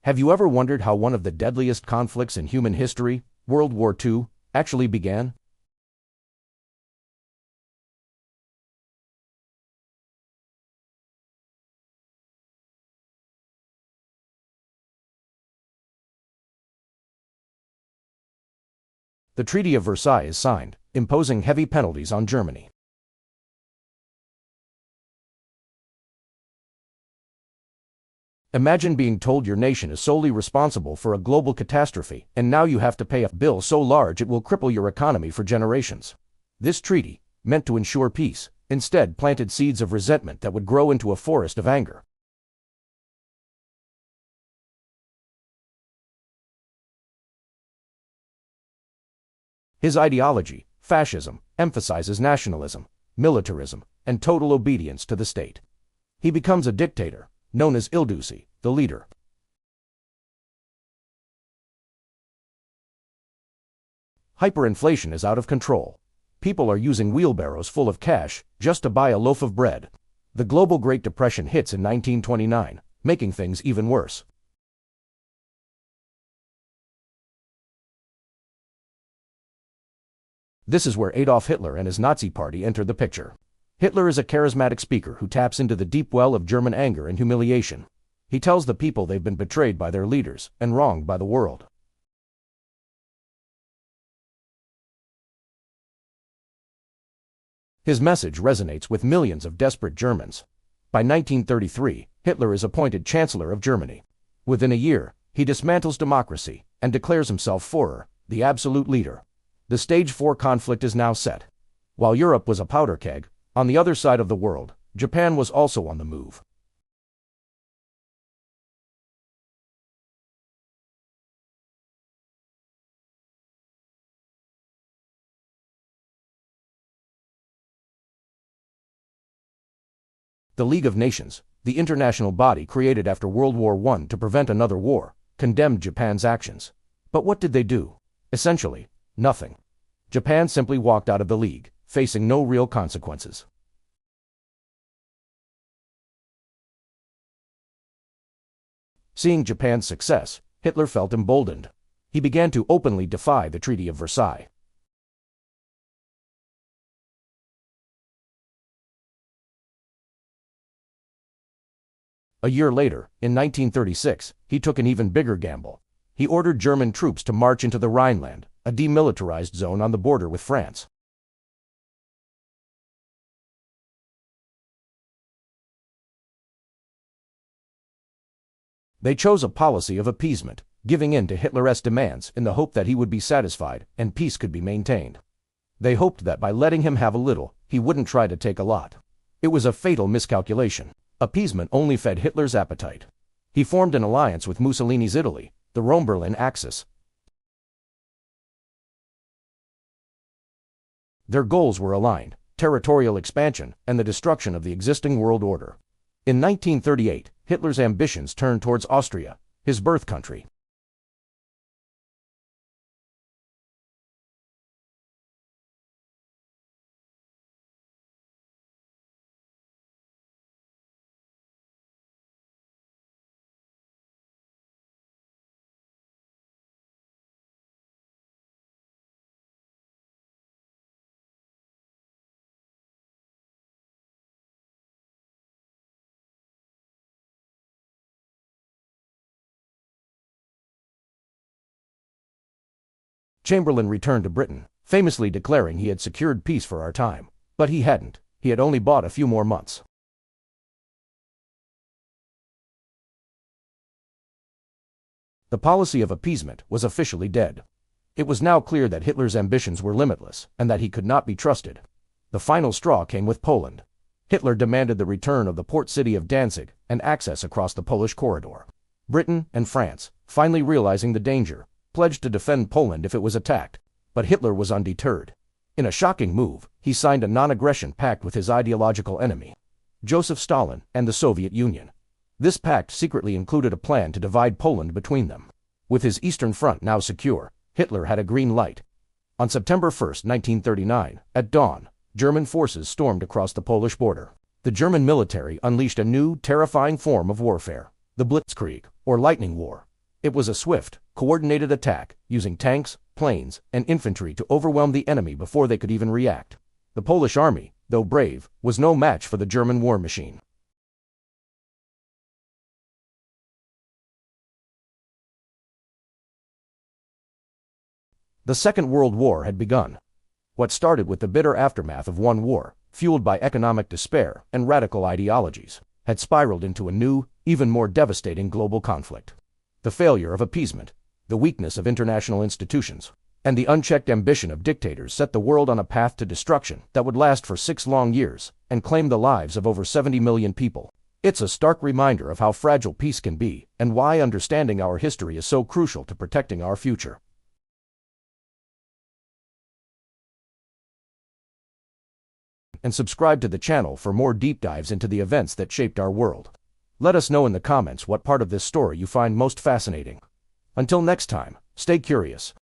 Have you ever wondered how one of the deadliest conflicts in human history, World War II, actually began? The Treaty of Versailles is signed, imposing heavy penalties on Germany. Imagine being told your nation is solely responsible for a global catastrophe, and now you have to pay a bill so large it will cripple your economy for generations. This treaty, meant to ensure peace, instead planted seeds of resentment that would grow into a forest of anger. His ideology, fascism, emphasizes nationalism, militarism, and total obedience to the state. He becomes a dictator, known as Ilduci, the leader. Hyperinflation is out of control. People are using wheelbarrows full of cash just to buy a loaf of bread. The global Great Depression hits in 1929, making things even worse. This is where Adolf Hitler and his Nazi party enter the picture. Hitler is a charismatic speaker who taps into the deep well of German anger and humiliation. He tells the people they've been betrayed by their leaders and wronged by the world. His message resonates with millions of desperate Germans. By 1933, Hitler is appointed Chancellor of Germany. Within a year, he dismantles democracy and declares himself Führer, the absolute leader. The Stage 4 conflict is now set. While Europe was a powder keg, on the other side of the world, Japan was also on the move. The League of Nations, the international body created after World War I to prevent another war, condemned Japan's actions. But what did they do? Essentially, nothing. Japan simply walked out of the League, facing no real consequences. Seeing Japan's success, Hitler felt emboldened. He began to openly defy the Treaty of Versailles. A year later, in 1936, he took an even bigger gamble. He ordered German troops to march into the Rhineland, a demilitarized zone on the border with France. They chose a policy of appeasement, giving in to Hitler's demands in the hope that he would be satisfied and peace could be maintained. They hoped that by letting him have a little, he wouldn't try to take a lot. It was a fatal miscalculation. Appeasement only fed Hitler's appetite. He formed an alliance with Mussolini's Italy, the Rome-Berlin Axis. Their goals were aligned: territorial expansion and the destruction of the existing world order. In 1938, Hitler's ambitions turned towards Austria, his birth country. Chamberlain returned to Britain, famously declaring he had secured peace for our time. But he hadn't. He had only bought a few more months. The policy of appeasement was officially dead. It was now clear that Hitler's ambitions were limitless and that he could not be trusted. The final straw came with Poland. Hitler demanded the return of the port city of Danzig and access across the Polish corridor. Britain and France, finally realizing the danger, pledged to defend Poland if it was attacked, but Hitler was undeterred. In a shocking move, he signed a non-aggression pact with his ideological enemy, Joseph Stalin and the Soviet Union. This pact secretly included a plan to divide Poland between them. With his Eastern Front now secure, Hitler had a green light. On September 1, 1939, at dawn, German forces stormed across the Polish border. The German military unleashed a new, terrifying form of warfare, the Blitzkrieg, or Lightning War. It was a swift, coordinated attack, using tanks, planes, and infantry to overwhelm the enemy before they could even react. The Polish army, though brave, was no match for the German war machine. The Second World War had begun. What started with the bitter aftermath of one war, fueled by economic despair and radical ideologies, had spiraled into a new, even more devastating global conflict. The failure of appeasement, the weakness of international institutions, and the unchecked ambition of dictators set the world on a path to destruction that would last for 6 long years and claim the lives of over 70 million people. It's a stark reminder of how fragile peace can be and why understanding our history is so crucial to protecting our future. And subscribe to the channel for more deep dives into the events that shaped our world. Let us know in the comments what part of this story you find most fascinating. Until next time, stay curious,